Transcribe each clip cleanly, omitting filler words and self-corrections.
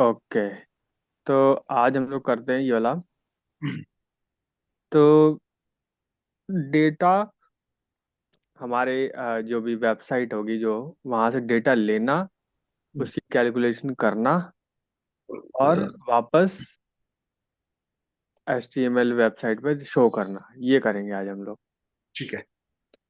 Okay. तो आज हम लोग करते हैं ये वाला। तो डेटा हमारे जो भी वेबसाइट होगी जो वहाँ से डेटा लेना, उसकी कैलकुलेशन करना और वापस HTML वेबसाइट पे शो करना, ये करेंगे आज हम लोग। ठीक है।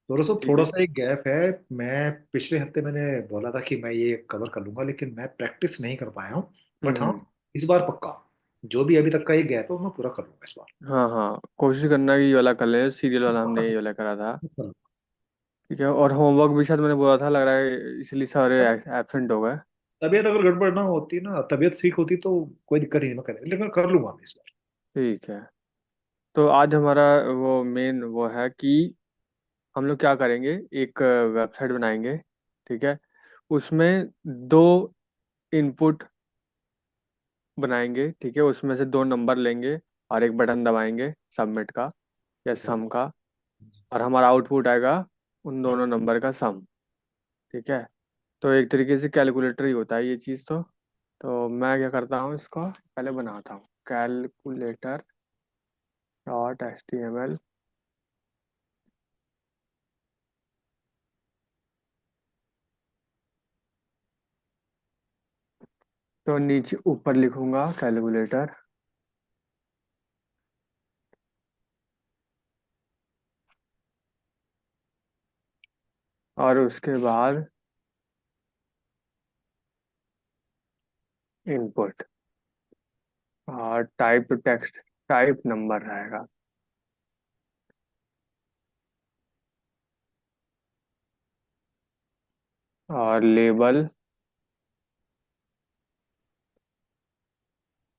थोड़ा सा ठीक थोड़ा है। सा एक गैप है। मैं पिछले हफ्ते मैंने बोला था कि मैं ये कवर कर लूंगा, लेकिन मैं प्रैक्टिस नहीं कर पाया हूँ। बट हाँ, हम्म। इस बार पक्का जो भी अभी तक का ये गैप है वो मैं पूरा कर लूंगा इस बार। हाँ हाँ, कोशिश करना कि ये वाला कर लें, सीरियल वाला हमने पक्का ये वाला करा था। कर लूंगा। ठीक है, और होमवर्क भी शायद मैंने बोला था, लग रहा है इसलिए सारे एब्सेंट हो गए। तबीयत अगर गड़बड़ ना होती ना, तबीयत ठीक होती तो कोई दिक्कत ही नहीं, मैं कर लेकिन कर लूंगा मैं इस बार। ठीक है। तो आज हमारा वो मेन वो है कि हम लोग क्या करेंगे, एक वेबसाइट बनाएंगे। ठीक है। उसमें दो इनपुट बनाएंगे। ठीक है, उसमें से दो नंबर लेंगे और एक बटन दबाएंगे सबमिट का या ठीक है। सम का, और हमारा आउटपुट आएगा उन दोनों नंबर का सम। ठीक है। तो एक तरीके से कैलकुलेटर ही होता है ये चीज़। तो मैं क्या करता हूँ, इसको पहले बनाता हूँ, कैलकुलेटर .html। तो नीचे ऊपर लिखूंगा कैलकुलेटर, और उसके बाद इनपुट, और टाइप टेक्स्ट, टाइप नंबर रहेगा, और लेबल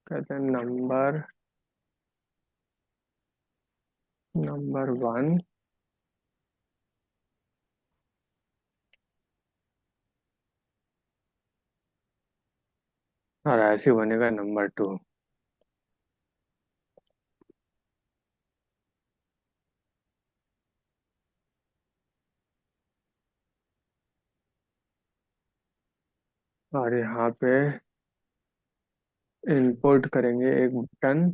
कहते हैं नंबर, नंबर 1। और ऐसे बनेगा नंबर 2। और यहाँ पे इनपुट करेंगे एक बटन,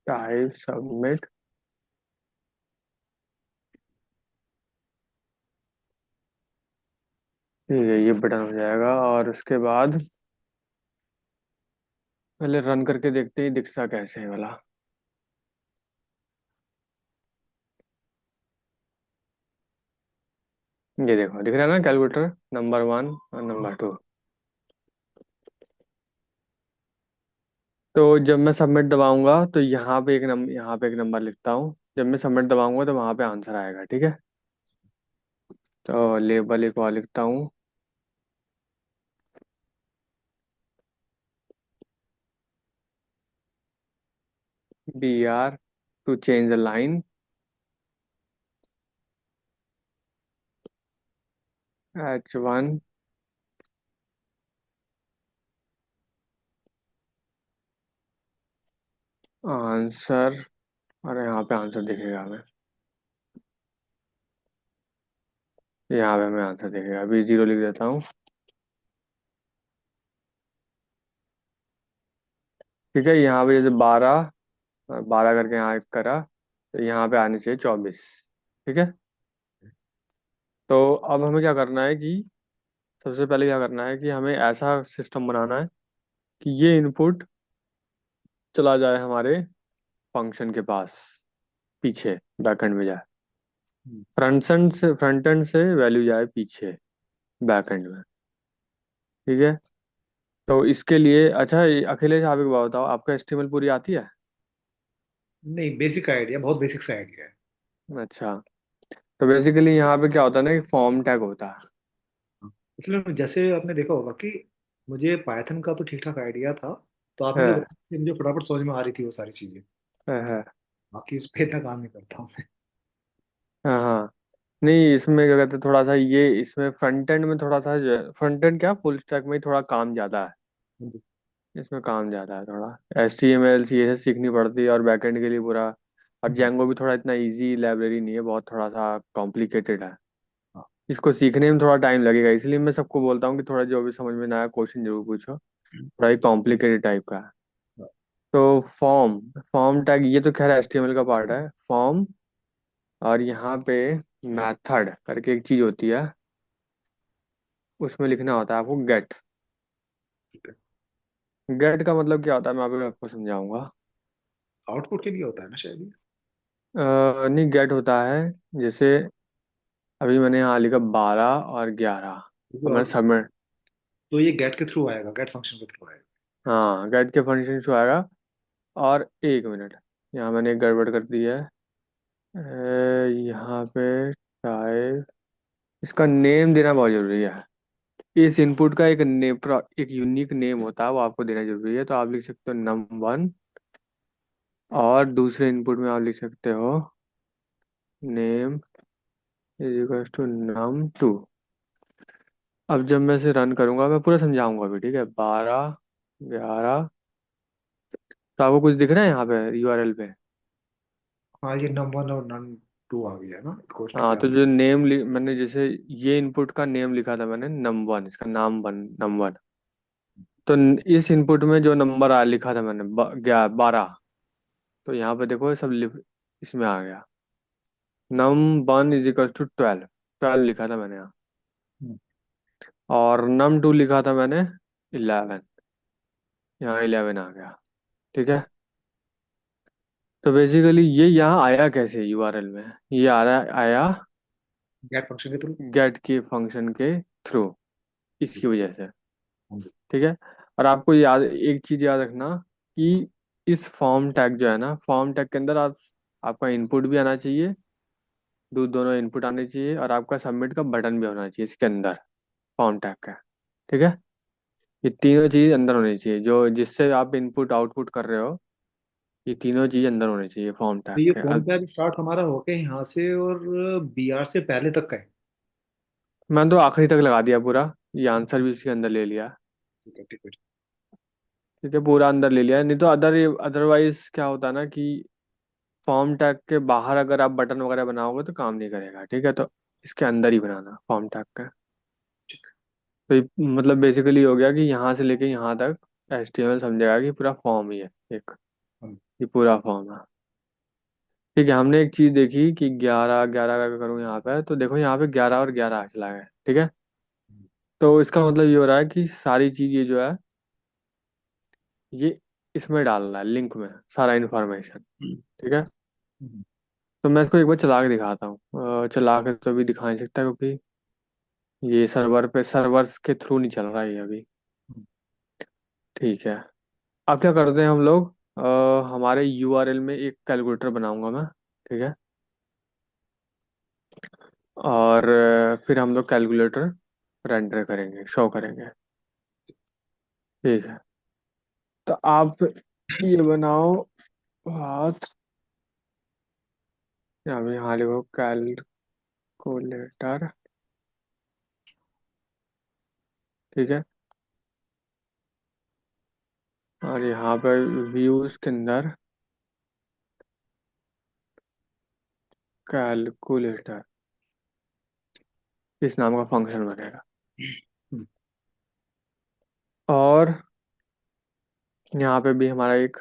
टाइप सबमिट। ठीक है, ये बटन हो जाएगा। और उसके बाद पहले रन करके देखते हैं दिखता कैसे है वाला। ये देखो, दिख रहा है ना कैलकुलेटर नंबर 1 और नंबर 2। तो जब मैं सबमिट दबाऊंगा तो यहाँ पे एक नंबर लिखता हूँ। जब मैं सबमिट दबाऊंगा तो वहाँ पे आंसर आएगा। ठीक है। तो लेबल एक और लिखता हूँ, BR to change the line, H1 answer. और यहाँ पे आंसर दिखेगा हमें, यहाँ पे हमें आंसर दिखेगा। अभी 0 लिख देता हूँ। ठीक है, यहाँ पे जैसे 12, 12 करके यहाँ एक करा, तो यहाँ पे आने चाहिए 24। ठीक है। तो अब हमें क्या करना है कि सबसे पहले क्या करना है कि हमें ऐसा सिस्टम बनाना है कि ये इनपुट चला जाए हमारे फंक्शन के पास, पीछे बैकएंड में जाए। फ्रंट एंड से वैल्यू जाए पीछे बैकएंड में। ठीक है। तो इसके लिए अच्छा, अखिलेश आप एक बात बताओ, आपको HTML पूरी आती है? नहीं, बेसिक आइडिया, बहुत बेसिक सा आइडिया है। अच्छा। तो बेसिकली यहाँ पे क्या होता है ना, कि फॉर्म टैग होता है। इसलिए जैसे आपने देखा होगा कि मुझे पाइथन का तो ठीक ठाक आइडिया था, तो आपने जो है बताया इससे मुझे फटाफट समझ में आ रही थी वो सारी चीजें। है। बाकी इस पे इतना काम नहीं करता हूँ मैं। हाँ हाँ। नहीं, इसमें क्या कहते हैं, थोड़ा सा ये इसमें फ्रंट एंड में थोड़ा सा, फ्रंट एंड क्या, फुल स्टैक में ही थोड़ा काम ज़्यादा है। हाँ जी। इसमें काम ज़्यादा है थोड़ा, HTML CSS सीखनी पड़ती है, और बैकएंड के लिए पूरा। और हम्म, जेंगो भी थोड़ा इतना इजी लाइब्रेरी नहीं है, बहुत थोड़ा सा कॉम्प्लिकेटेड है। हाँ। इसको सीखने में थोड़ा टाइम लगेगा, इसलिए मैं सबको बोलता हूँ कि थोड़ा जो भी समझ में ना आया क्वेश्चन जरूर पूछो। थोड़ा ही कॉम्प्लिकेटेड टाइप का है। तो फॉर्म फॉर्म टैग ये तो खैर एचटीएमएल का पार्ट है, फॉर्म। और यहाँ पे मेथड करके एक चीज होती है, उसमें लिखना होता है आपको गेट। ठीक है। गेट का मतलब क्या होता है मैं अभी आपको समझाऊंगा। आउटपुट के लिए होता है ना शायद ये। नहीं, गेट होता है जैसे अभी मैंने यहाँ लिखा 12 और 11, क्योंकि और मैंने और सबमिट। तो ये गेट के थ्रू आएगा, गेट फंक्शन के थ्रू आएगा। हाँ, गेट के फंक्शन शो आएगा। और 1 मिनट, यहाँ मैंने एक गड़बड़ कर दी है। यहाँ पे टाइप, इसका नेम देना बहुत जरूरी है। इस इनपुट का एक नेम, एक यूनिक नेम होता है, वो आपको देना जरूरी है। तो आप लिख सकते हो num1, और दूसरे इनपुट में आप लिख सकते हो name is equal to num2। अब जब मैं इसे रन करूंगा मैं पूरा समझाऊंगा अभी, ठीक है। 12 11, तो आपको कुछ दिख रहा है यहाँ पे यूआरएल पे? हाँ, ये नम 1 और नम 2 आ गया ना, इक्वल्स टू हाँ, क्या तो आ जो नेम मैंने जैसे ये इनपुट का नेम लिखा था मैंने num1, इसका नाम num1। तो इस इनपुट में जो नंबर आ लिखा था मैंने 12, तो यहाँ पे देखो सब इसमें आ गया। num1 इज इक्वल टू 12, 12 लिखा था मैंने यहाँ। गया। और num2 लिखा था मैंने 11, यहाँ 11 आ गया, ठीक है। तो बेसिकली ये यहाँ आया कैसे यूआरएल में, ये आ रहा आया गेट फंक्शन के थ्रू। गेट के फंक्शन के थ्रू, इसकी वजह से, ठीक है। और आपको याद एक चीज याद रखना कि इस फॉर्म टैग जो है ना, फॉर्म टैग के अंदर आपका इनपुट भी आना चाहिए, दोनों इनपुट आने चाहिए, और आपका सबमिट का बटन भी होना चाहिए इसके अंदर, फॉर्म टैग का, ठीक है। ये तीनों चीज अंदर होनी चाहिए, जो जिससे आप इनपुट आउटपुट कर रहे हो, ये तीनों चीज अंदर होनी चाहिए फॉर्म टैग तो ये के। फोन अब पे अभी स्टार्ट हमारा हो गया यहाँ से, और बीआर से पहले तक का है। मैंने तो आखिरी तक लगा दिया पूरा, ये आंसर भी उसके अंदर ले लिया, ठीक है, ठीक है। ठीक है, पूरा अंदर ले लिया। नहीं तो अदरवाइज क्या होता है ना कि फॉर्म टैग के बाहर अगर आप बटन वगैरह बनाओगे तो काम नहीं करेगा, ठीक है। तो इसके अंदर ही बनाना फॉर्म टैग का। ठीक तो मतलब बेसिकली हो गया कि यहाँ से लेके यहाँ तक HTML समझेगा कि पूरा फॉर्म ही है एक, है। ये पूरा फॉर्म है, ठीक है। हमने एक चीज देखी कि 11 11 का करूँ यहाँ पे, तो देखो यहाँ पे 11 और 11 चला गया, ठीक है। तो इसका मतलब ये हो रहा है कि सारी चीज ये जो है, ये इसमें डालना है लिंक में, सारा इन्फॉर्मेशन, ठीक है। तो मैं इसको एक बार चला के दिखाता हूँ। चला के तो अभी दिखा नहीं सकता क्योंकि ये सर्वर्स के थ्रू नहीं चल रहा है ये अभी, ठीक है। अब क्या करते हैं हम लोग, हमारे यूआरएल में एक कैलकुलेटर बनाऊंगा मैं, ठीक है। और फिर हम लोग कैलकुलेटर रेंडर करेंगे, शो करेंगे, ठीक है। तो आप ये बनाओ बात, अभी यहाँ लिखो कैलकुलेटर, ठीक है। और यहाँ पर व्यूज के अंदर कैलकुलेटर, इस नाम का फंक्शन बनेगा। और यहाँ पे भी हमारा एक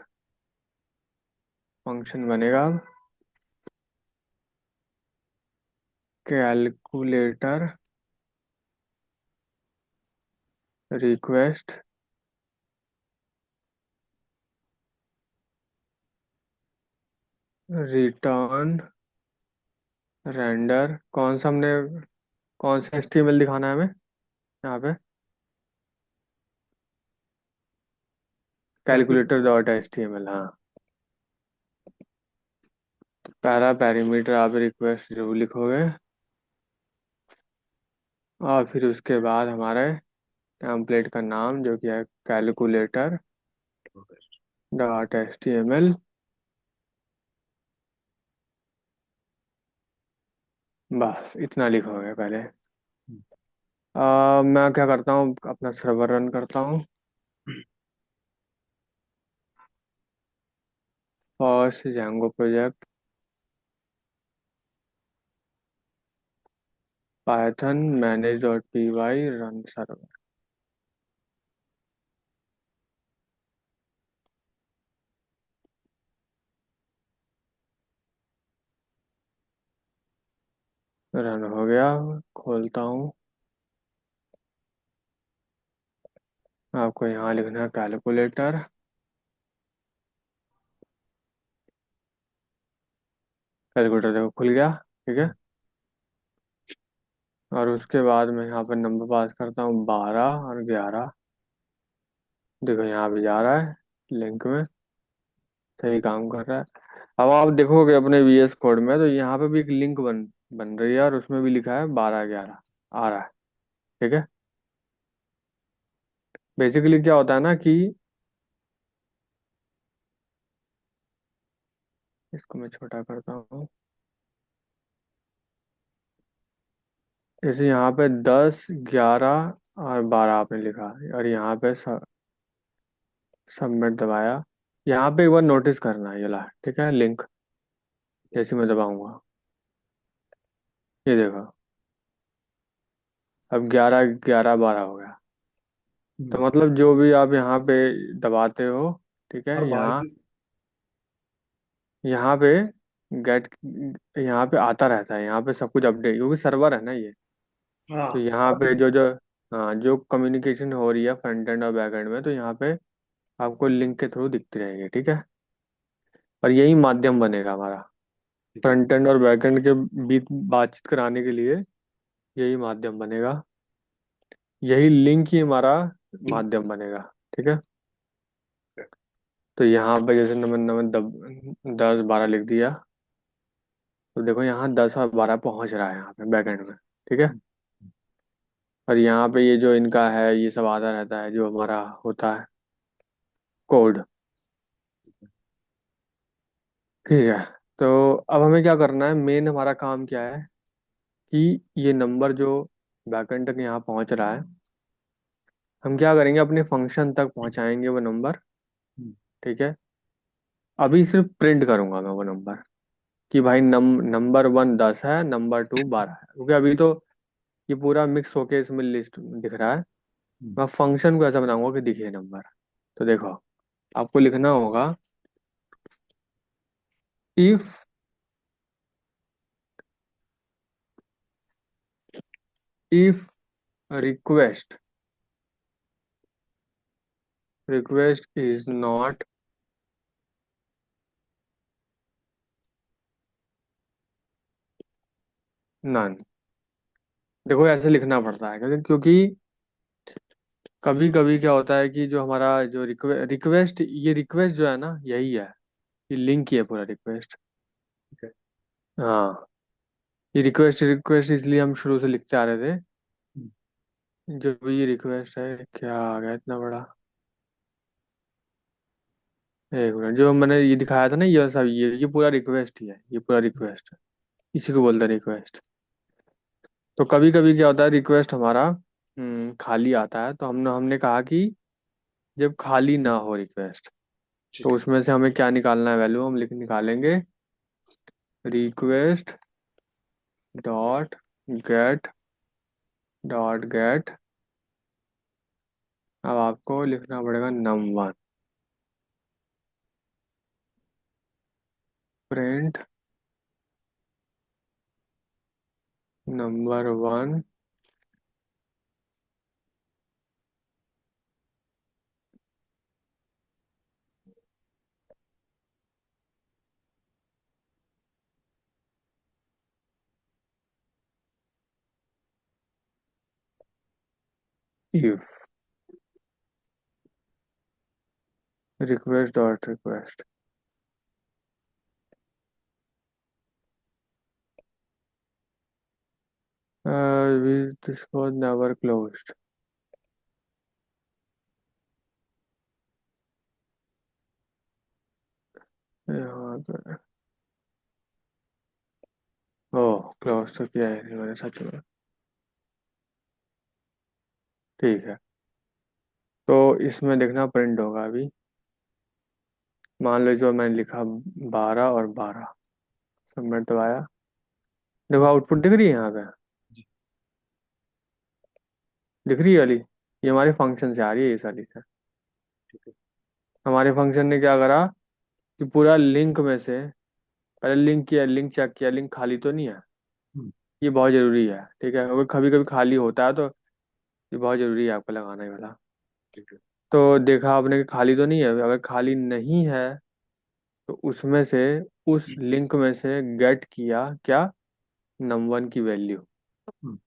फंक्शन बनेगा, कैलकुलेटर रिक्वेस्ट रिटर्न रेंडर। कौन सा HTML दिखाना है हमें यहाँ पे? Calculator calculator. डॉट HTML, हाँ। पहला पैरामीटर आप रिक्वेस्ट जरूर लिखोगे, और फिर उसके बाद हमारे टेम्पलेट का नाम जो कि है कैलकुलेटर डॉट HTML। बस इतना लिखोगे पहले। मैं क्या करता हूँ, अपना सर्वर रन करता हूँ। First Django project, Python manage.py run server. Run हो गया। खोलता हूँ। आपको यहाँ लिखना है कैलकुलेटर। कैलकुलेटर देखो खुल गया। ठीक है। और उसके बाद मैं यहाँ पर नंबर पास करता हूँ 12 और 11। देखो यहाँ पे जा रहा है लिंक में। सही काम कर रहा है। अब आप देखोगे अपने VS कोड में तो यहाँ पे भी एक लिंक बन बन रही है और उसमें भी लिखा है 12 11 आ रहा है। ठीक है। बेसिकली क्या होता है ना कि इसको मैं छोटा करता हूँ। जैसे यहाँ पे 10 11 और 12 आपने लिखा और यहाँ पे सबमिट दबाया। यहाँ पे एक बार नोटिस करना है ये ला। ठीक है लिंक जैसे मैं दबाऊंगा ये देखो। अब 11 11 12 हो गया। तो हम्म। मतलब जो भी आप यहाँ पे दबाते हो। ठीक है और बाहर यहाँ की। यहाँ पे गेट यहाँ पे आता रहता है। यहाँ पे सब कुछ अपडेट क्योंकि सर्वर है ना ये। हाँ। तो यहाँ अब पे जो जो हाँ जो कम्युनिकेशन हो रही है फ्रंट एंड और बैक एंड में तो यहाँ पे आपको लिंक के थ्रू दिखती रहेगी। ठीक है। और यही माध्यम बनेगा हमारा ठीक है। फ्रंट एंड और बैक एंड के बीच बातचीत कराने के लिए। यही माध्यम बनेगा। यही लिंक ही हमारा माध्यम बनेगा। ठीक है। तो यहाँ पे जैसे नंबर नंबर 10 12 लिख दिया। तो देखो यहाँ 10 और 12 पहुंच रहा है यहाँ पे बैक एंड में। ठीक है। और यहाँ पे ये जो इनका है ये सब आता रहता है जो हमारा होता है कोड। ठीक है। तो अब हमें क्या करना है मेन हमारा काम क्या है कि ये नंबर जो बैकएंड तक यहाँ पहुंच रहा है हम क्या करेंगे अपने फंक्शन तक पहुंचाएंगे वो नंबर। ठीक है। अभी सिर्फ प्रिंट करूंगा मैं वो नंबर कि भाई नंबर 1 10 है नंबर 2 12 है क्योंकि अभी तो ये पूरा मिक्स होके इसमें लिस्ट दिख रहा है। मैं फंक्शन को ऐसा बनाऊंगा कि दिखे नंबर। तो देखो आपको लिखना होगा if if request request is not none. देखो ऐसे लिखना पड़ता है क्योंकि कभी कभी क्या होता है कि जो हमारा जो रिक्वेस्ट ये रिक्वेस्ट जो है ना यही है। ये लिंक ही है पूरा रिक्वेस्ट। ठीक है। हाँ ये रिक्वेस्ट रिक्वेस्ट इसलिए हम शुरू से लिखते आ रहे थे। जो भी ये रिक्वेस्ट है क्या आ गया इतना बड़ा। एक मिनट जो मैंने ये दिखाया था ना ये सब ये पूरा रिक्वेस्ट ही है। ये पूरा रिक्वेस्ट है। इसी को बोलते हैं रिक्वेस्ट। तो कभी कभी क्या होता है रिक्वेस्ट हमारा खाली आता है तो हमने हमने कहा कि जब खाली ना हो रिक्वेस्ट तो ठीक है। उसमें से हमें क्या निकालना है वैल्यू हम लिख निकालेंगे request dot gate dot gate. अब आपको लिखना पड़ेगा num1 print number 1। If request dot request this was never closed. यहाँ पे ओह क्लोज तो किया है नहीं मैंने सच में। ठीक है। तो इसमें देखना प्रिंट होगा अभी। मान लो जो मैंने लिखा 12 और 12 सबमिट दबाया। देखो आउटपुट दिख रही है यहाँ पे। जी। दिख रही है वाली ये हमारे फंक्शन से आ रही है ये सारी से। ठीक है। हमारे फंक्शन ने क्या करा कि पूरा लिंक में से पहले लिंक किया लिंक चेक किया लिंक खाली तो नहीं है। ये बहुत ज़रूरी है, ठीक है, अगर कभी कभी खाली होता है तो ये बहुत ज़रूरी है आपको लगाना ये वाला। ठीक है। तो देखा आपने कि खाली तो नहीं है, अगर खाली नहीं है तो उसमें से, उस लिंक में से गेट किया क्या, नम 1 की वैल्यू। हम्म,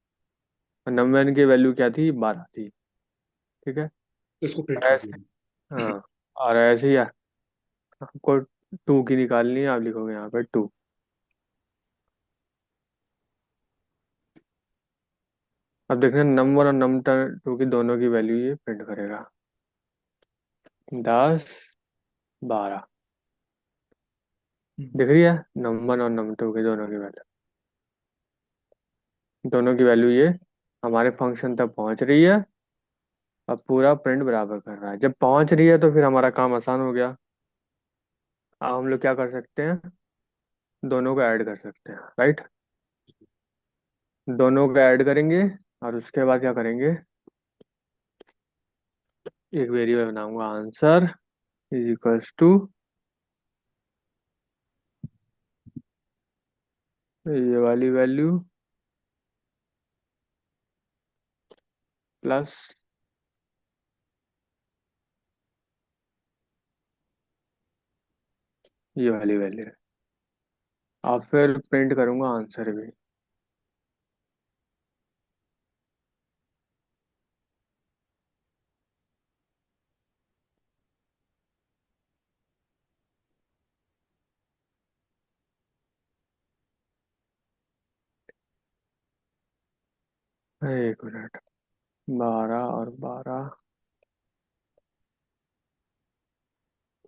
नम 1 की वैल्यू क्या थी, 12 थी, ठीक है। तो इसको प्रिंट कर ऐसे, दिया। हाँ, और ऐसे ही आपको 2 की निकालनी है, आप लिखोगे यहाँ पे 2। अब देखना नम 1 और नम 2 की दोनों की वैल्यू ये प्रिंट करेगा, 10 12। हम्म, दिख रही है, नम 1 और नम 2 की दोनों की वैल्यू, दोनों की वैल्यू ये हमारे फंक्शन तक पहुंच रही है। अब पूरा प्रिंट बराबर कर रहा है, जब पहुंच रही है तो फिर हमारा काम आसान हो गया। अब हम लोग क्या कर सकते हैं, दोनों को ऐड कर सकते हैं, राइट। दोनों को ऐड करेंगे और उसके बाद क्या करेंगे, एक वेरिएबल बनाऊंगा, आंसर इज इक्वल्स टू ये वाली वैल्यू प्लस ये वाली वैल्यू। अब फिर प्रिंट करूंगा आंसर भी। एक मिनट, 12 और 12।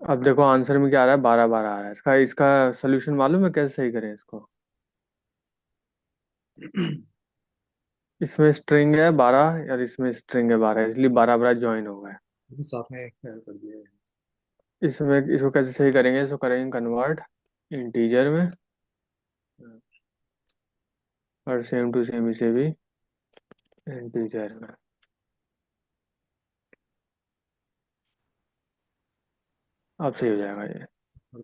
अब देखो आंसर में क्या आ रहा है, 12 12 आ रहा है, इसका इसका सोल्यूशन मालूम है कैसे सही करें इसको। इसमें स्ट्रिंग है 12 और इसमें स्ट्रिंग है 12, इसलिए 12 12 ज्वाइन हो गए। साथ में ऐड कर दिया है। इसमें इसको कैसे सही करेंगे, इसको करेंगे कन्वर्ट इंटीजर में, और सेम टू सेम इसे भी इंटीजर में। अब सही हो जाएगा ये,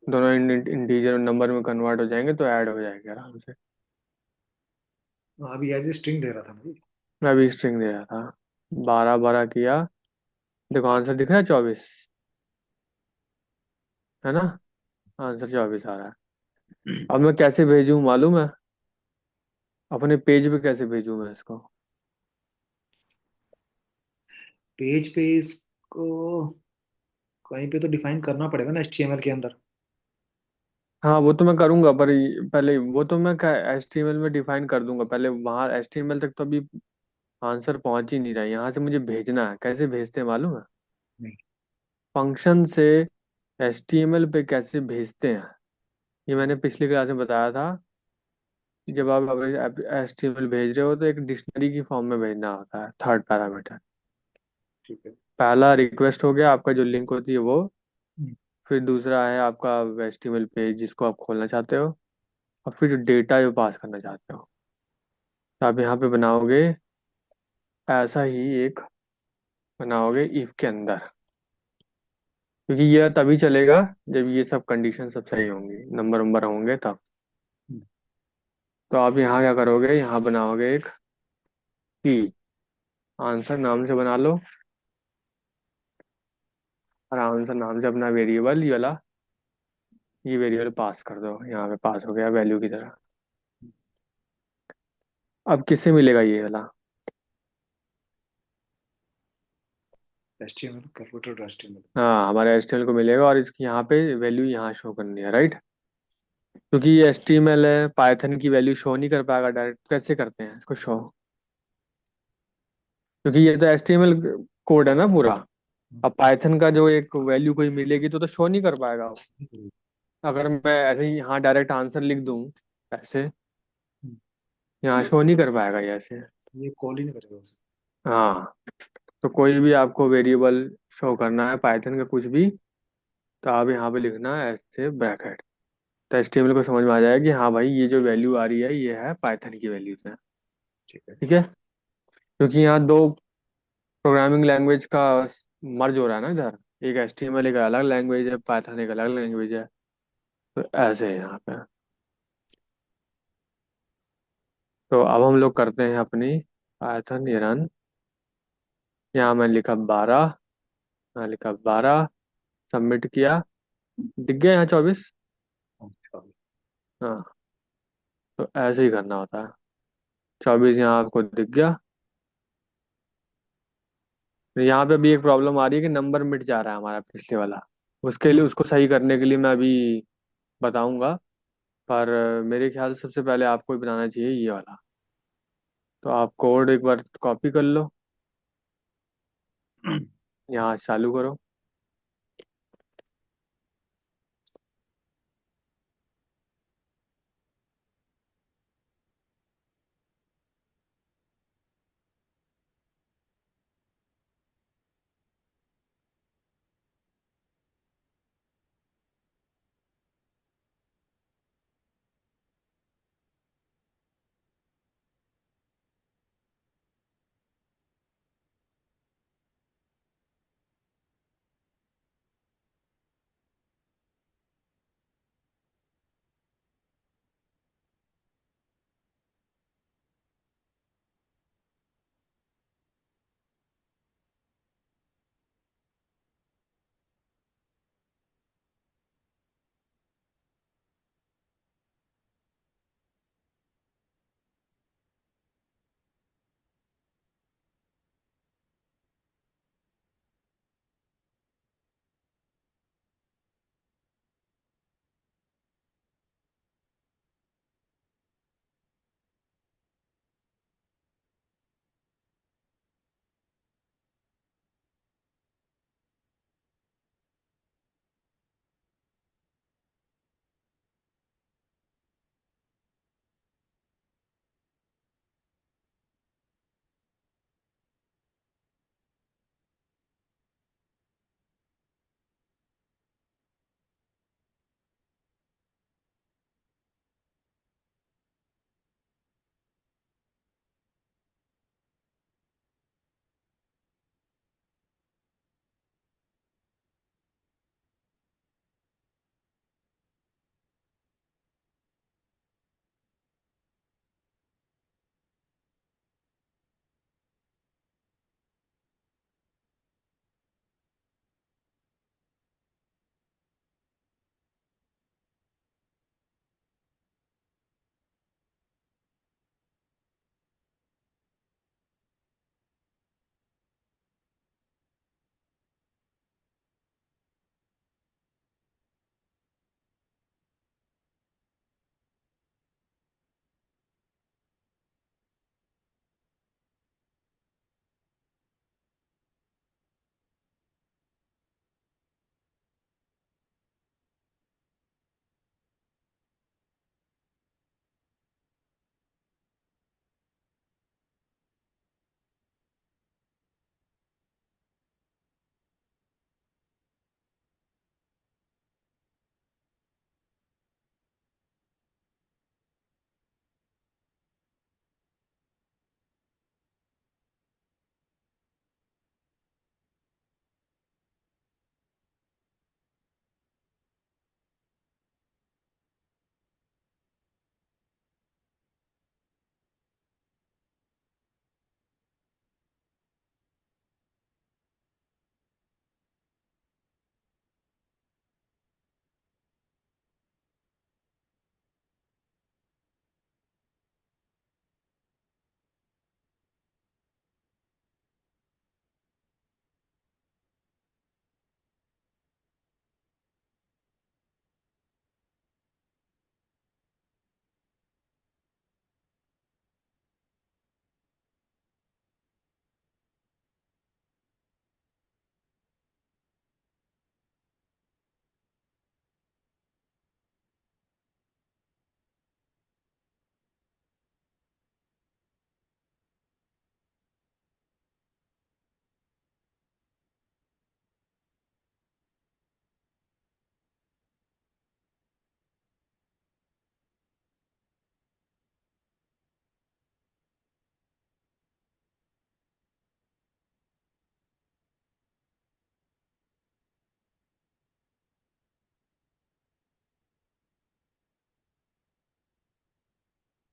दोनों इंटीजर नंबर में कन्वर्ट हो जाएंगे तो ऐड हो जाएंगे आराम से। हाँ, अभी एज ए स्ट्रिंग दे रहा था मुझे। मैं अभी स्ट्रिंग दे रहा था, 12 12 किया, देखो आंसर दिख रहा है 24, है ना, आंसर 24 आ रहा है। अब मैं कैसे भेजूँ मालूम है, अपने पेज पे कैसे भेजूँ मैं इसको। पेज पे इसको कहीं पे तो डिफाइन करना पड़ेगा ना HTML के अंदर। हाँ वो तो मैं करूंगा, पर पहले वो तो मैं HTML में डिफाइन कर दूंगा, पहले वहाँ HTML तक तो अभी आंसर पहुंच ही नहीं रहा है, यहाँ से मुझे भेजना है, कैसे भेजते हैं मालूम है, नहीं। फंक्शन से HTML पे कैसे भेजते हैं। ये हाँ, मैंने पिछली क्लास में बताया था कि जब आप HTML भेज रहे हो तो एक डिक्शनरी की फॉर्म में भेजना होता है, थर्ड पैरामीटर। ठीक है। पहला रिक्वेस्ट हो गया आपका, जो लिंक होती है वो, हम्म, फिर दूसरा है आपका HTML पेज जिसको आप खोलना चाहते हो, और फिर जो डेटा जो पास करना चाहते हो। तो आप यहाँ पे बनाओगे ऐसा ही एक, बनाओगे इफ के अंदर, क्योंकि ये तभी चलेगा जब ये सब कंडीशन सब सही होंगी, नंबर नंबर होंगे तब। हम्म, तो आप यहाँ क्या करोगे, यहाँ बनाओगे एक की, आंसर नाम से बना लो, और आंसर नाम से अपना वेरिएबल ये वाला, ये वेरिएबल पास कर दो, यहाँ पे पास हो गया वैल्यू की तरह। अब किससे मिलेगा ये वाला, HTML कन्वर्टर HTML। हाँ हमारे HTML को मिलेगा, और इसकी यहाँ पे वैल्यू यहाँ शो करनी है, राइट। क्योंकि ये HTML है, पाइथन की वैल्यू शो नहीं कर पाएगा डायरेक्ट, कैसे करते हैं इसको शो, क्योंकि ये तो HTML कोड है ना पूरा। अब पाइथन का जो एक वैल्यू कोई मिलेगी तो शो नहीं कर पाएगा वो। अगर मैं ऐसे ही यहाँ डायरेक्ट आंसर लिख दूँ ऐसे, यहाँ शो नहीं कर पाएगा ये ऐसे। ये कॉल ही नहीं करेगा उसे। हाँ, तो कोई भी आपको वेरिएबल शो करना है पाइथन का कुछ भी, तो आप यहाँ पे लिखना है ऐसे ब्रैकेट, तो HTML को समझ में आ जाएगा कि हाँ भाई ये जो वैल्यू आ रही है ये है पाइथन की वैल्यूज है, ठीक है। ठीक है। क्योंकि यहाँ दो प्रोग्रामिंग लैंग्वेज का मर्ज हो रहा है ना इधर, एक HTML एक अलग लैंग्वेज है, पाइथन एक अलग लैंग्वेज है, तो ऐसे है यहाँ पे। तो अब हम लोग करते हैं अपनी पाइथन ये रन। यहाँ मैं लिखा 12, यहाँ लिखा 12, सबमिट किया, दिख गया यहाँ 24। अच्छा। हाँ, तो ऐसे ही करना होता है। 24 यहाँ आपको दिख गया। यहाँ पे अभी एक प्रॉब्लम आ रही है कि नंबर मिट जा रहा है हमारा पिछले वाला। उसके लिए, उसको सही करने के लिए मैं अभी बताऊंगा। पर मेरे ख्याल से सबसे पहले आपको ही बनाना चाहिए ये वाला। तो आप कोड एक बार कॉपी कर लो, यहाँ से चालू करो।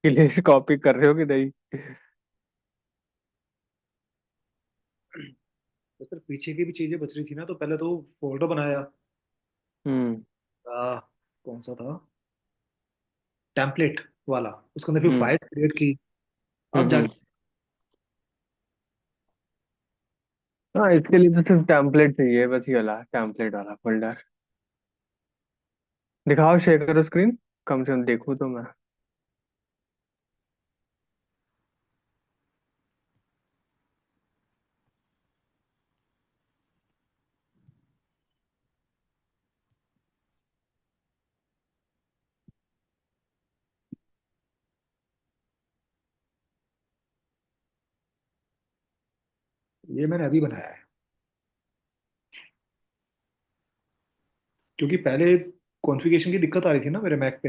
कि लिए कॉपी कर रहे हो कि नहीं? तो सर पीछे की भी चीजें बच रही थी ना, तो पहले तो फोल्डर बनाया। हम्म। आ, कौन सा था, टेम्पलेट वाला। उसके अंदर फिर हम्म। फाइल क्रिएट की। अब हम्म। जाके हाँ, इसके लिए तो सिर्फ टेम्पलेट चाहिए, बस ये वाला टेम्पलेट वाला फोल्डर। दिखाओ, शेयर करो स्क्रीन, कम से कम देखूँ तो मैं। ये मैंने अभी बनाया है, क्योंकि पहले कॉन्फ़िगरेशन की दिक्कत आ रही थी ना मेरे मैक पे।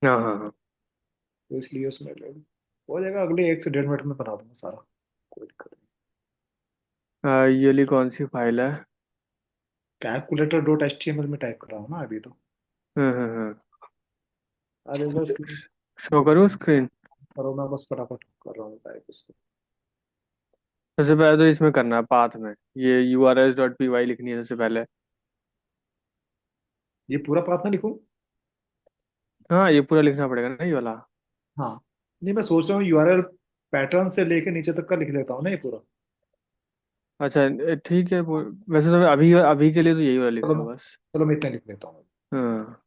हाँ हाँ हाँ। तो इसलिए उसमें हो जाएगा, अगले 1 से 1.5 मिनट में बना दूंगा सारा। कोई दिक्कत नहीं। ये वाली कौन सी फाइल है? Calculator dot H T M L में टाइप कर रहा हूँ ना अभी तो। हाँ। आ जाएगा स्क्रीन। शो करूँ स्क्रीन? करो, मैं बस फटाफट कर रहा हूँ टाइप इसको। सबसे पहले तो इसमें करना है पाथ में, ये urs.py लिखनी है सबसे पहले। ये पूरा पाथ ना लिखूँ? हाँ, ये पूरा लिखना पड़ेगा ना, ये वाला। हाँ। नहीं, मैं सोच रहा हूँ यूआरएल पैटर्न से लेके नीचे तक का लिख लेता हूँ ना ये पूरा। अच्छा, ठीक है। वैसे तो अभी अभी के लिए तो यही वाला चलो लिखना मैं है बस। चलो मैं इतना लिख लेता हूँ। हाँ।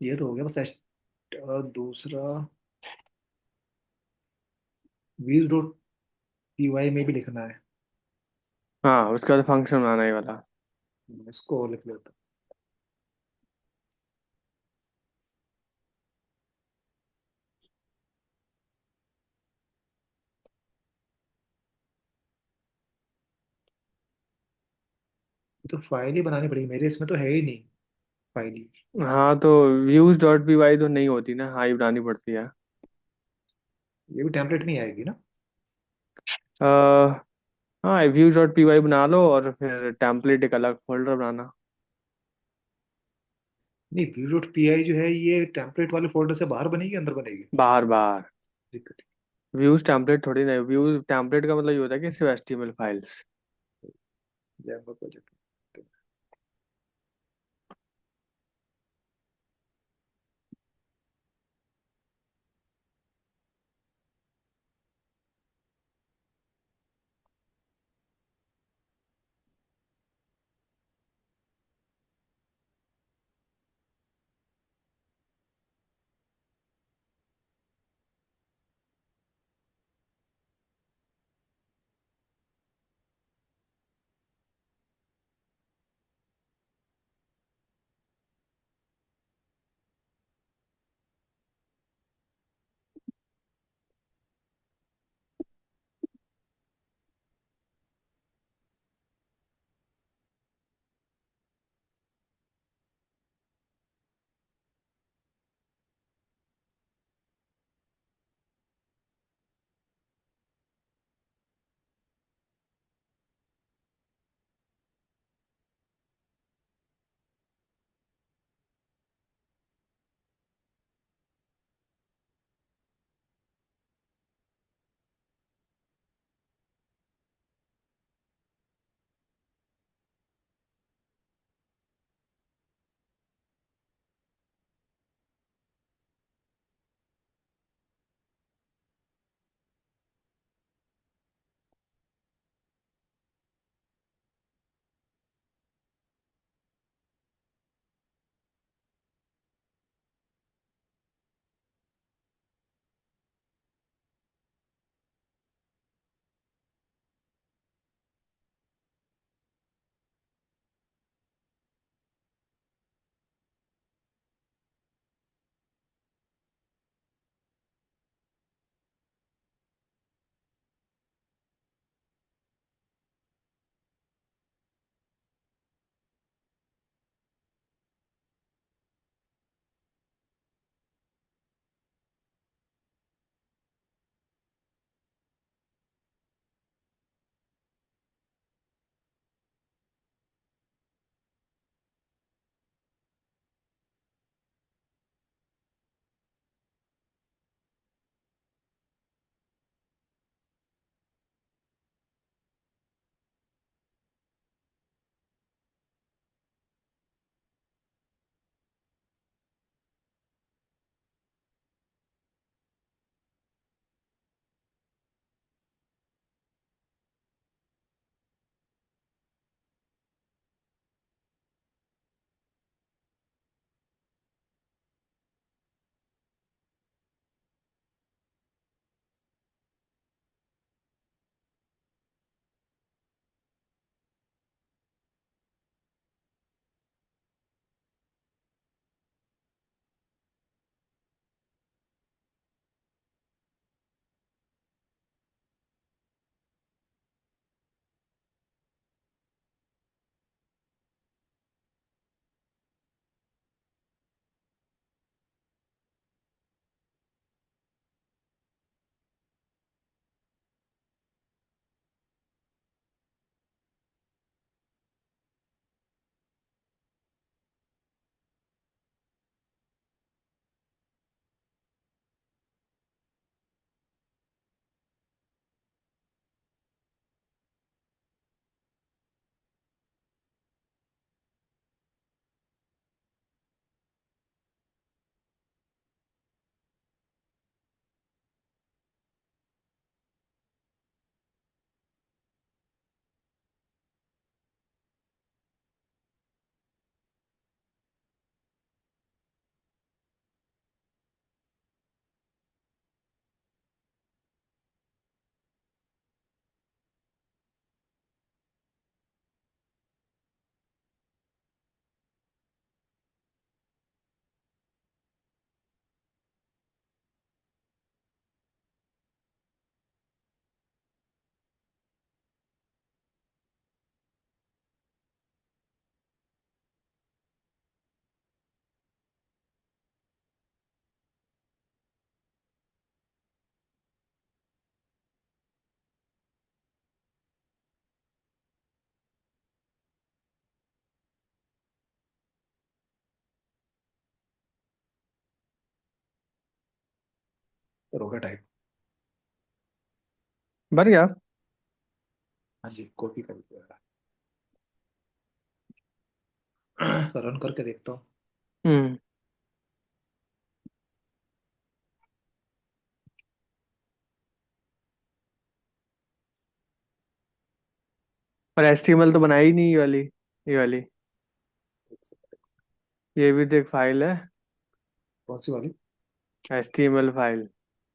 ये तो हो गया बस दूसरा व्हील डॉट पी वाई में भी लिखना है। हाँ, उसका तो फंक्शन बनाना है ये वाला। इसको लिख लेता हूँ। तो फाइल ही बनानी पड़ेगी, मेरे इसमें तो है ही नहीं फाइल ही। हाँ, तो views.py तो नहीं होती ना, हाँ, ये बनानी पड़ती है। ये भी टेम्पलेट में ही आएगी ना? आ, हाँ, views.py बना लो और फिर टेम्पलेट एक अलग फोल्डर बनाना। नहीं, व्यू डॉट पी आई जो है ये टेम्पलेट वाले फोल्डर से बाहर बनेगी, अंदर बनेगी? बाहर बाहर। ठीक है। व्यूज टेम्पलेट थोड़ी ना, व्यूज टेम्पलेट का मतलब ये होता है कि सिर्फ एचटीएमएल फाइल्स। जाएगा प्रोजेक्ट। रोगा टाइप। बन गया। हाँ जी, कॉपी कर दिया। रन करके देखता हूँ। हम्म। पर HTML तो बनाई नहीं, ये वाली। एक सेकंड। ये भी देख फाइल है। कौन सी वाली? HTML file.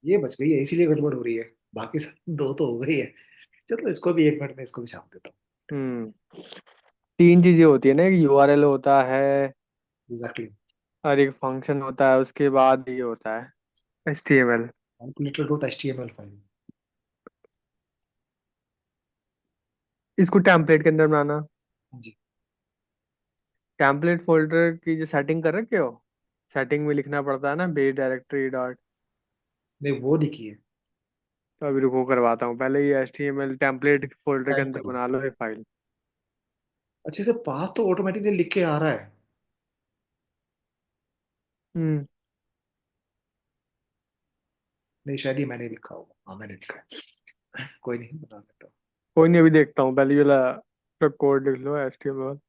ये बच गई है, इसीलिए गड़बड़ हो रही है। बाकी सब दो तो हो गई है। चलो इसको भी एक मिनट में इसको भी छाप देता हूँ। हम्म। तीन चीजें होती है ना, एक URL होता है एग्जैक्टली। और एक फंक्शन होता है, उसके बाद ये होता है HTML। Calculator dot H T M L file. इसको टेम्पलेट के अंदर बनाना। हाँ जी। टेम्पलेट फोल्डर की जो सेटिंग कर रखे हो, सेटिंग में लिखना पड़ता है ना, बेस डायरेक्टरी डॉट। नहीं, वो नहीं की है। तो अभी रुको करवाता हूँ, पहले ये HTML टेम्पलेट फोल्डर के टाइप अंदर कर लो। बना लो ये फाइल। अच्छे से पाथ तो ऑटोमेटिकली लिख के आ रहा है। हम्म। नहीं, शायद ही मैंने लिखा होगा। हाँ, मैंने लिखा है। कोई नहीं, बता देता कोई नहीं, अभी देखता हूँ, पहले ये वाला कोड लिख लो HTML।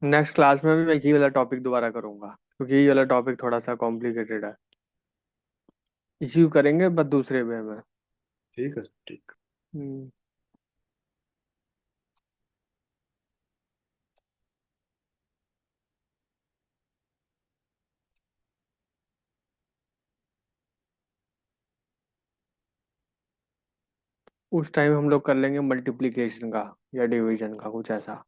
नेक्स्ट क्लास में भी मैं ये वाला टॉपिक दोबारा करूंगा, क्योंकि ये वाला टॉपिक थोड़ा सा कॉम्प्लिकेटेड है। इश्यू करेंगे बस दूसरे वे में। ठीक है, ठीक। हम्म। उस टाइम हम लोग कर लेंगे मल्टीप्लिकेशन का या डिवीजन का, कुछ ऐसा।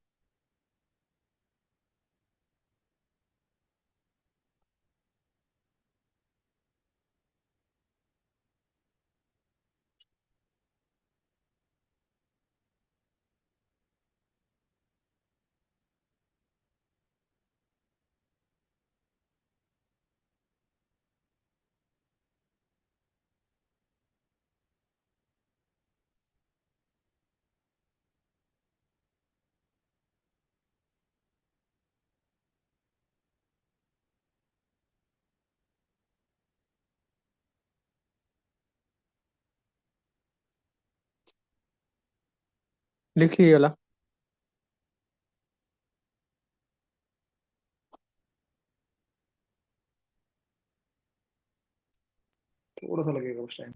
लिख लिए ये वाला। थोड़ा सा लगेगा उस टाइम।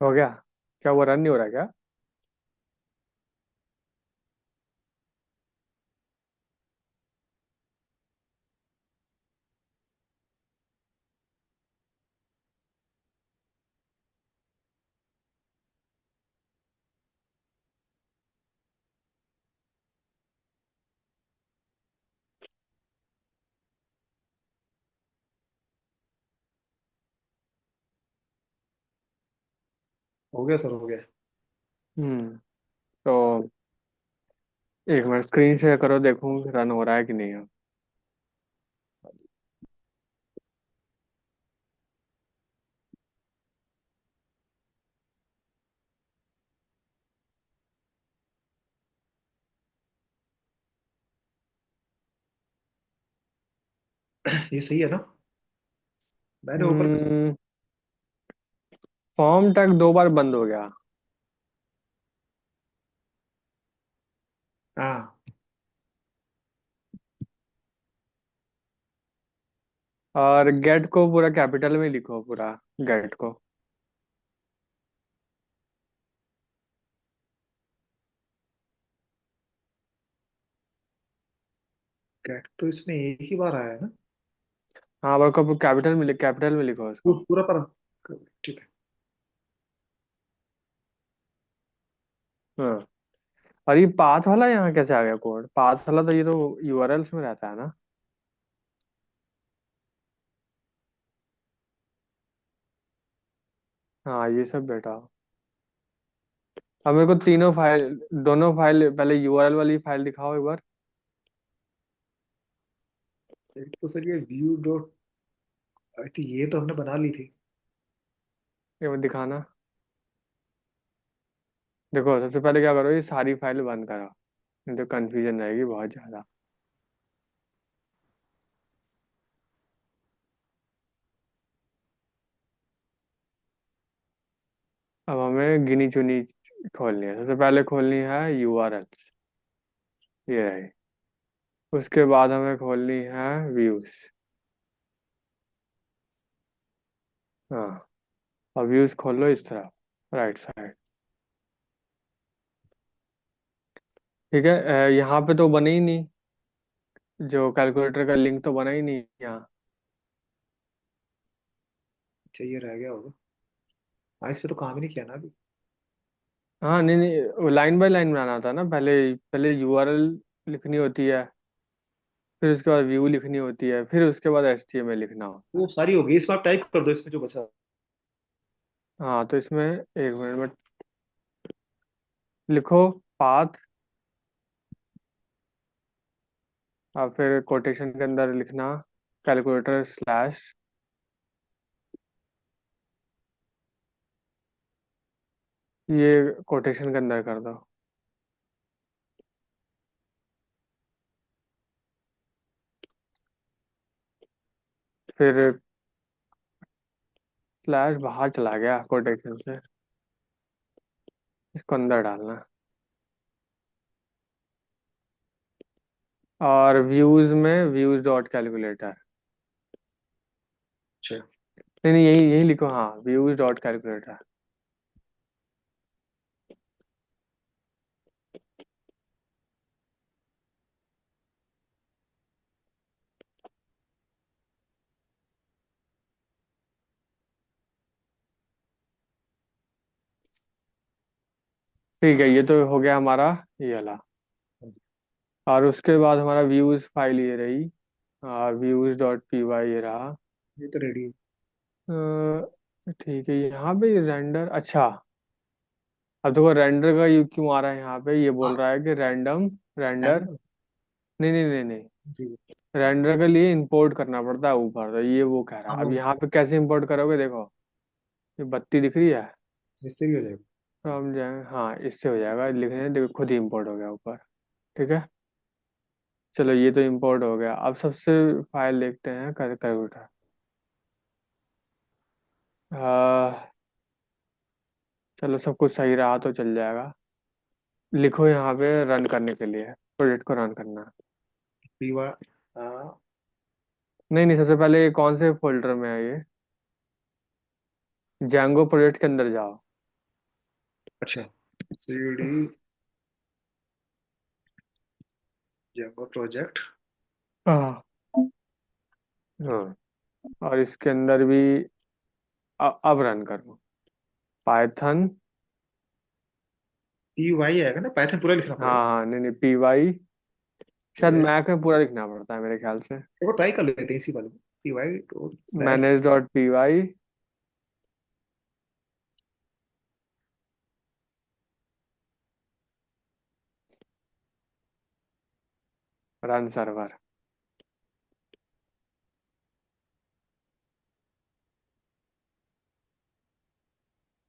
हो गया? क्या वो रन नहीं हो रहा क्या? हो गया सर, हो गया। तो एक मिनट स्क्रीन शेयर करो, देखूं रन हो रहा है कि नहीं है। ये सही है ना? मैंने ऊपर कर। हम्म। फॉर्म टैग 2 बार बंद हो गया। हाँ। और गेट को पूरा कैपिटल में लिखो, पूरा गेट को। कैट तो इसमें एक ही बार आया है ना? हाँ, और को कैपिटल में लिखो उसको। पूरा पर। ठीक है। हाँ। और ये पाथ वाला यहाँ कैसे आ गया कोड? पाथ वाला तो ये तो यूआरएल्स में रहता है ना। हाँ, ये सब बेटा। अब मेरे को तीनों फाइल, दोनों फाइल, पहले यूआरएल वाली फाइल दिखाओ एक बार। एक तो सर ये व्यू डॉट, आई थिंक ये तो हमने बना ली थी। ये मत दिखाना। देखो, सबसे पहले क्या करो, ये सारी फाइल बंद करो, नहीं तो कंफ्यूजन रहेगी बहुत ज्यादा। अब हमें गिनी चुनी खोलनी है। सबसे पहले खोलनी है यूआरएल, ये रही। उसके बाद हमें खोलनी है व्यूज। हाँ। अब व्यूज खोल लो इस तरफ, राइट साइड। ठीक है। यहाँ पे तो बने ही नहीं, जो कैलकुलेटर का लिंक तो बना ही नहीं यहाँ। अच्छा, ये रह गया होगा। हाँ, इस पे तो काम ही नहीं किया ना अभी। हाँ, नहीं नहीं, लाइन बाय लाइन बनाना था ना। पहले पहले यूआरएल लिखनी होती है, फिर उसके बाद व्यू लिखनी होती है, फिर उसके बाद एचटीएमएल लिखना होता वो है। सारी हो गई, इसमें आप टाइप कर दो इसमें जो बचा। हाँ, तो इसमें एक मिनट में लिखो पाथ, और फिर कोटेशन के अंदर लिखना कैलकुलेटर स्लैश, ये कोटेशन के अंदर कर दो। फिर स्लैश बाहर चला गया कोटेशन से, इसको अंदर डालना। और व्यूज में व्यूज डॉट कैलकुलेटर। अच्छा। नहीं नहीं, यही यही लिखो, हाँ, व्यूज डॉट कैलकुलेटर। ठीक है, ये तो हो गया हमारा ये वाला। और उसके बाद हमारा व्यूज फाइल ये रही, व्यूज डॉट पी वाई ये रहा। ये तो रेडी है। ठीक है, यहाँ पे रेंडर, अच्छा। अब देखो रेंडर का यू क्यों आ रहा है यहाँ पे, ये बोल हाँ, रहा है कि रैंडम रेंडर। स्टैंडर्ड। नहीं नहीं नहीं नहीं, जी। रेंडर के लिए इंपोर्ट करना पड़ता है ऊपर, तो ये वो कह रहा हाँ, है। अब वो यहाँ पे कैसे इंपोर्ट करोगे, देखो ये बत्ती दिख रही है। इससे भी हो जाएगा। तो हम जाए, हाँ, इससे हो जाएगा लिखने, देखो खुद ही इंपोर्ट हो गया ऊपर। ठीक है। चलो, ये तो इंपोर्ट हो गया। अब सबसे फाइल देखते हैं कैलकुलेटर। चलो, सब कुछ सही रहा तो चल जाएगा। लिखो यहाँ पे रन करने के लिए, प्रोजेक्ट को रन करना है। पीवा। हाँ। नहीं नहीं, सबसे पहले कौन से फोल्डर में है ये? जैंगो प्रोजेक्ट के अंदर जाओ। अच्छा, सी डी जेंगो प्रोजेक्ट। हाँ। हाँ, और इसके अंदर भी अब रन करो पाइथन। पी वाई आएगा ना, पाइथन पूरा लिखना हाँ पड़ेगा? हाँ, नहीं नहीं, PY शायद ये मैक में पूरा लिखना पड़ता है मेरे ख्याल से। वो ट्राई कर लेते हैं इसी वाले में, P Y dot slash. manage.py run server.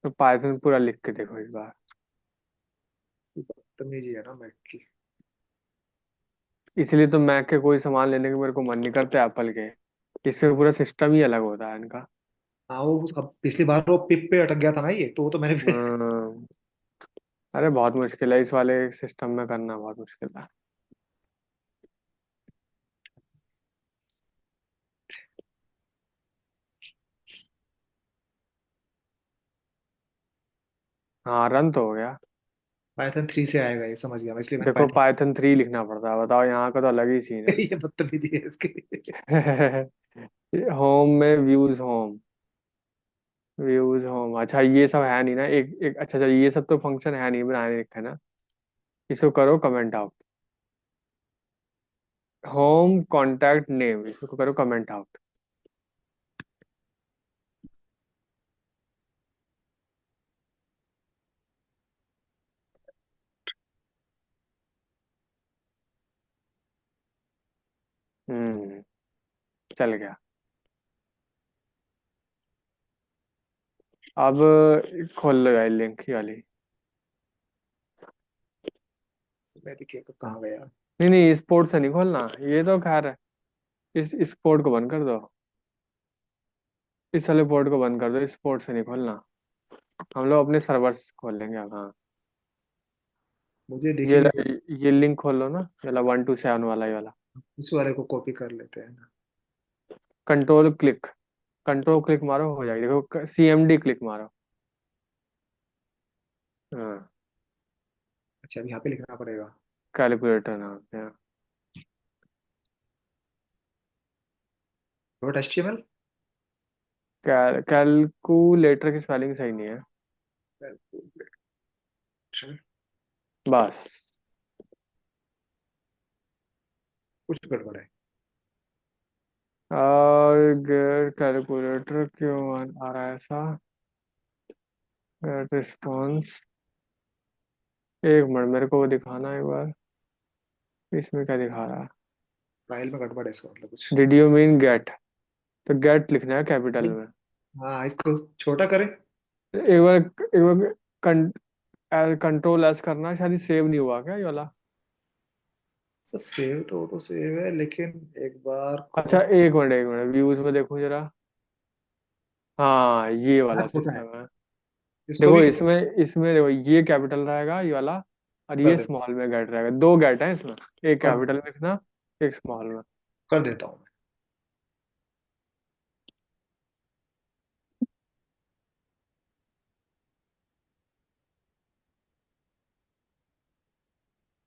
तो पाइथन पूरा लिख के देखो इस बार। बदतमीजी है ना मैक की। इसलिए तो मैक के कोई सामान लेने के मेरे को मन नहीं करता एप्पल के। इससे पूरा सिस्टम ही अलग होता है इनका। हाँ, वो अब पिछली बार वो पिप पे अटक गया था ना, ये तो वो तो मैंने हम्म, अरे बहुत मुश्किल है इस वाले सिस्टम में करना, बहुत मुश्किल है। हाँ, रन तो हो गया। पाइथन 3 से आएगा ये, समझ गया मैं, इसलिए मैंने देखो पाइथन। पाइथन 3 लिखना पड़ता है, बताओ, यहाँ का तो अलग ही सीन ये बदतमीजी है इसकी। है। होम में व्यूज होम, व्यूज होम, अच्छा ये सब है नहीं ना, एक एक अच्छा अच्छा, ये सब तो फंक्शन है नहीं, बनाने लिखा है ना। इसको करो comment out. Home contact name, इसको करो कमेंट आउट। हम्म, चल गया। अब खोल लो यार लिंक ही वाली। मैं देखिए कहाँ गया। नहीं नहीं, इस पोर्ट से नहीं खोलना, ये तो खैर है। इस पोर्ट को बंद कर दो। इस वाले पोर्ट को बंद कर दो, इस पोर्ट से नहीं खोलना। हम लोग अपने सर्वर्स खोल लेंगे अब, हाँ। मुझे दिख ही ये नहीं रहा। ये लिंक खोल लो ना, ये वाला 127 वाला, ये वाला। इस वाले को कॉपी कर लेते हैं ना। कंट्रोल क्लिक, कंट्रोल क्लिक मारो हो जाएगी, देखो CMD क्लिक मारो। हाँ, अच्छा, अब यहाँ पे लिखना पड़ेगा। कैलकुलेटर नाम से, हाँ। Dot H T M L. Calculator की स्पेलिंग सही नहीं है। बस। कुछ गड़बड़ है। और कैलकुलेटर क्यों आ रहा है ऐसा। गेट रिस्पॉन्स, एक मिनट मेरे को वो दिखाना एक बार, इसमें क्या दिखा रहा है। फाइल में गड़बड़ है इसका मतलब कुछ। डिड यू मीन गेट, तो गेट लिखना है कैपिटल नहीं। में। हाँ, इसको छोटा करें। एक बार कंट्रोल एस करना, शायद सेव नहीं हुआ क्या ये वाला। सर सेव तो ऑटो सेव है, लेकिन एक बार अच्छा, एक मिनट व्यूज में देखो जरा। हाँ, ये हाँ, वाला छोटा है। सिस्टम है। इसको देखो भी इसमें इसमें देखो, ये कैपिटल रहेगा ये वाला, और कर ये दे स्मॉल में गेट रहेगा, दो गेट है इसमें। एक कर कैपिटल में लिखना, एक स्मॉल में। कर देता हूँ मैं।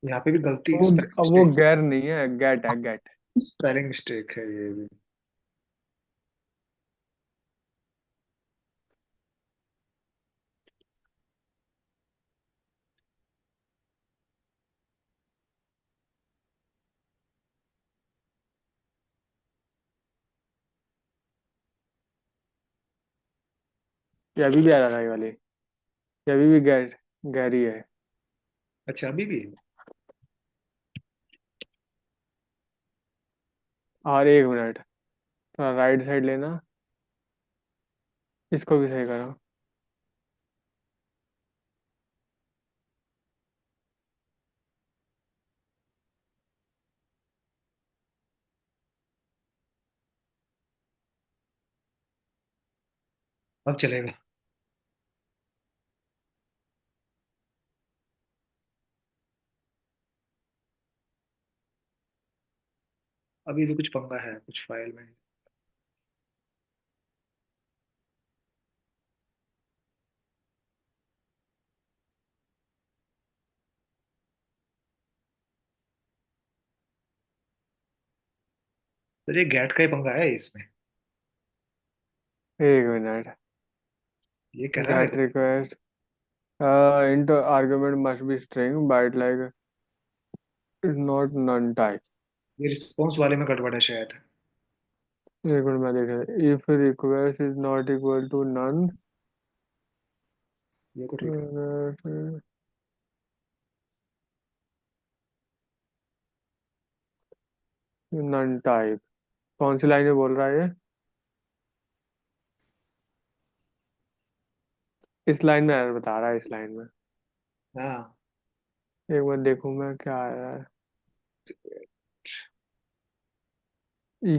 यहाँ पे भी गलती, वो स्पेलिंग अब वो मिस्टेक। गैर नहीं है, गेट है, गेट। स्पेलिंग मिस्टेक है ये भी। ये अभी भी आ रहा है ये वाली, ये अभी भी गैर, गैरी है। अच्छा, अभी भी। और एक मिनट, थोड़ा राइट साइड लेना, इसको भी सही करो। अब चलेगा। अभी भी कुछ पंगा है कुछ फाइल में। तो ये गेट का ही पंगा है इसमें। एक मिनट। ये कह रहा है मेरे गेट को। Request int argument must be string byte like not none type। ये रिस्पॉन्स वाले में गड़बड़ है शायद। एक मिनट मैं देख रहा हूँ। if request is not equal to none ये तो ठीक है। none type। कौन सी लाइन में बोल रहा है ये? इस लाइन में एरर बता रहा है, इस लाइन में। हाँ। एक बार देखूं मैं क्या आ रहा है।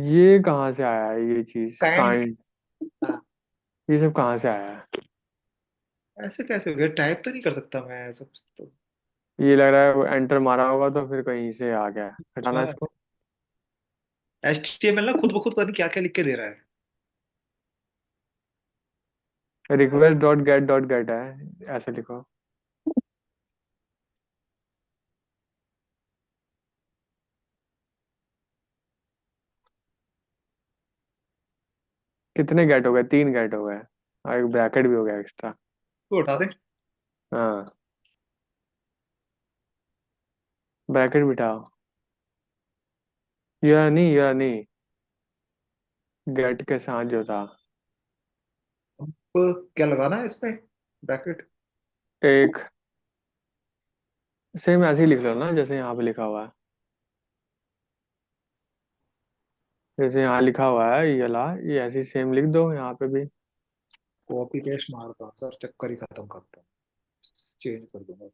ये कहाँ से आया है ये चीज, काइंड। काइंड? हाँ। ये सब कहाँ से आया है? ऐसे कैसे हो गया? टाइप तो नहीं कर सकता मैं ऐसा कुछ तो। ये लग रहा है वो एंटर मारा होगा तो फिर कहीं से आ गया है। हटाना अच्छा। इसको। HTML ना खुद ब खुद पता नहीं क्या क्या लिख के दे रहा है। रिक्वेस्ट डॉट गेट है, ऐसे लिखो। कितने गेट हो गए? 3 गेट हो गए और एक ब्रैकेट भी हो गया एक्स्ट्रा। तो उठा दे। हाँ, ब्रैकेट बिठाओ। यह नहीं, गेट के साथ जो था। अब क्या लगाना है इसमें? ब्रैकेट। एक सेम ऐसे ही लिख लो ना जैसे यहाँ पे लिखा हुआ है। जैसे यहाँ लिखा हुआ है ये ला, ये ऐसे ही सेम लिख दो यहाँ पे भी। कॉपी पेस्ट मारता हूँ सर, चक्कर ही खत्म करता हूँ। चेंज कर दूंगा।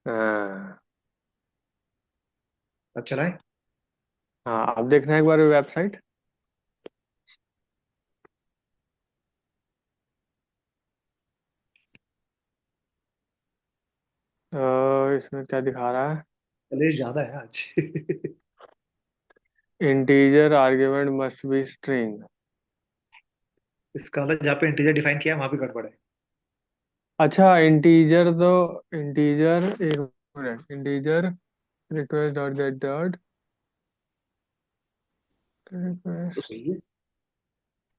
हाँ। अब चलाएं। हाँ, अब देखना है एक बार वेबसाइट। इसमें क्या दिखा रहा है? कलेश ज्यादा है आज। Integer argument must be string. इसका मतलब जहाँ पे इंटीजर डिफाइन किया है वहां पे गड़बड़ है। अच्छा, इंटीजर तो इंटीजर, एक minute, integer request dot gate dot तो रिक्वेस्ट। सही है।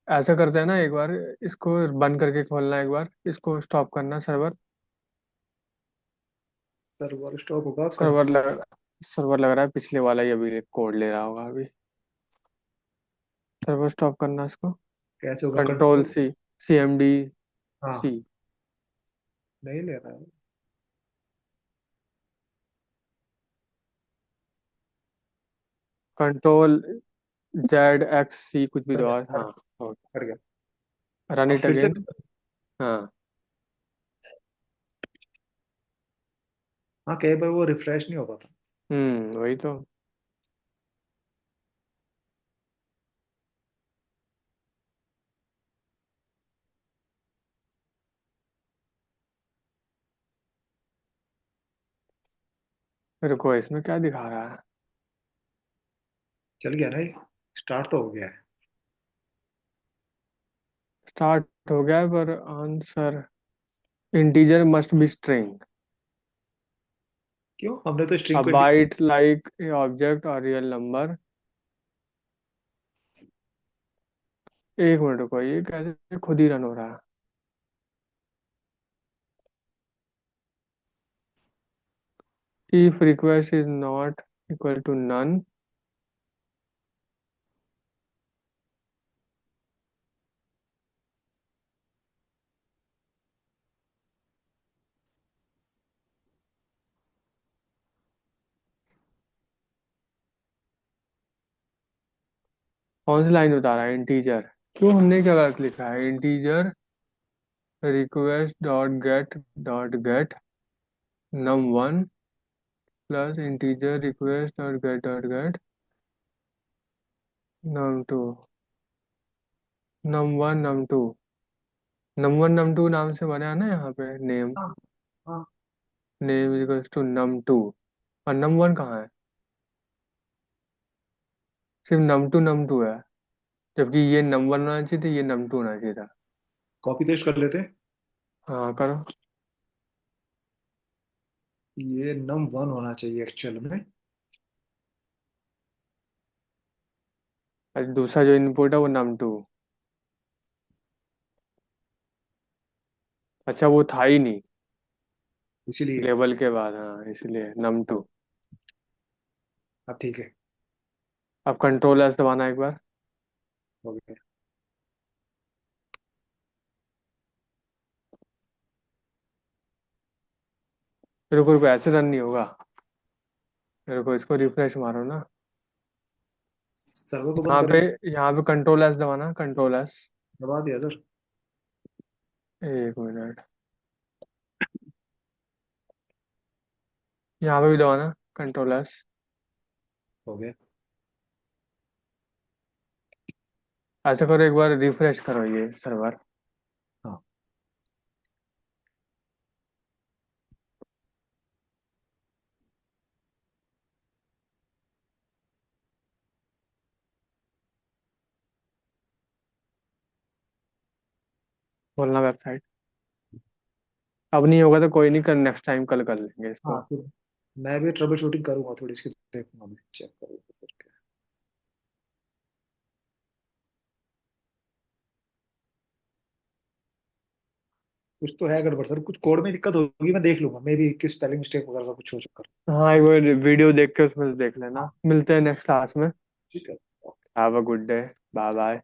ऐसा करते हैं ना एक बार, इसको बंद करके खोलना, एक बार इसको स्टॉप करना सर्वर। सर्वर स्टॉप होगा सर्वर लग सर्वर लग रहा है पिछले वाला ही अभी कोड ले रहा होगा अभी। सर्वर स्टॉप करना इसको। कैसे होगा? Control control. सी, CMD हाँ। सी। नहीं ले रहा है। कंट्रोल ZXC कुछ भी हट गया, दो। हट हाँ। हट गया। रन अब इट फिर से। अगेन। हाँ। हाँ, कई बार वो रिफ्रेश नहीं हो पाता। वही तो। रुको, इसमें क्या दिखा रहा है? चल गया ना ये। स्टार्ट तो हो गया है। स्टार्ट हो गया है पर answer integer must be string. क्यों? हमने तो अ स्ट्रिंग को integer. Byte like a object और रियल नंबर। एक मिनट रुको, ये कैसे खुद ही रन हो रहा है? If request is not equal to none. कौन सी लाइन बता रहा है? इंटीजर। क्यों, हमने क्या गलत लिखा है? Integer request dot get num one plus integer request dot get num two. Num one num two. Num one num two नाम से बना है ना यहाँ पे नेम। हाँ। हाँ। Name equals to num two. और नम वन कहाँ है? सिर्फ नम टू है। जबकि ये नम 1 होना चाहिए था, ये नम 2 होना चाहिए था। कॉपी पेस्ट कर लेते। हाँ करो। ये num 1 होना चाहिए एक्चुअल में। और दूसरा जो इनपुट है वो नम 2। अच्छा वो था ही नहीं इसीलिए। लेवल के बाद, हाँ इसलिए नम 2। अब ठीक है। अब कंट्रोल एस दबाना एक बार। हो गया। रुको रुको, ऐसे रन नहीं होगा। रुको, इसको रिफ्रेश मारो ना। सर्वर को बंद यहाँ पे करें। यहाँ पे कंट्रोल एस दबाना, कंट्रोल एस। दबा दिया सर। 1 मिनट। यहाँ पे भी दबाना, कंट्रोल एस। हो गया। ऐसा करो, एक बार रिफ्रेश करो ये सर्वर। हाँ। खोलना वेबसाइट। अब नहीं होगा तो कोई नहीं, कल नेक्स्ट टाइम कल कर लेंगे हाँ इसको। फिर मैं भी ट्रबल शूटिंग करूंगा थोड़ी इसकी, देखूंगा मैं, चेक करूंगा करके। कुछ तो है गड़बड़ सर, कुछ कोड में दिक्कत होगी, मैं देख लूंगा मे भी किस स्पेलिंग मिस्टेक वगैरह का कुछ हो चक्कर। हाँ एक बार वीडियो देख के उसमें से देख लेना। हाँ मिलते हैं नेक्स्ट क्लास में। ठीक है। Have a good day. Bye bye.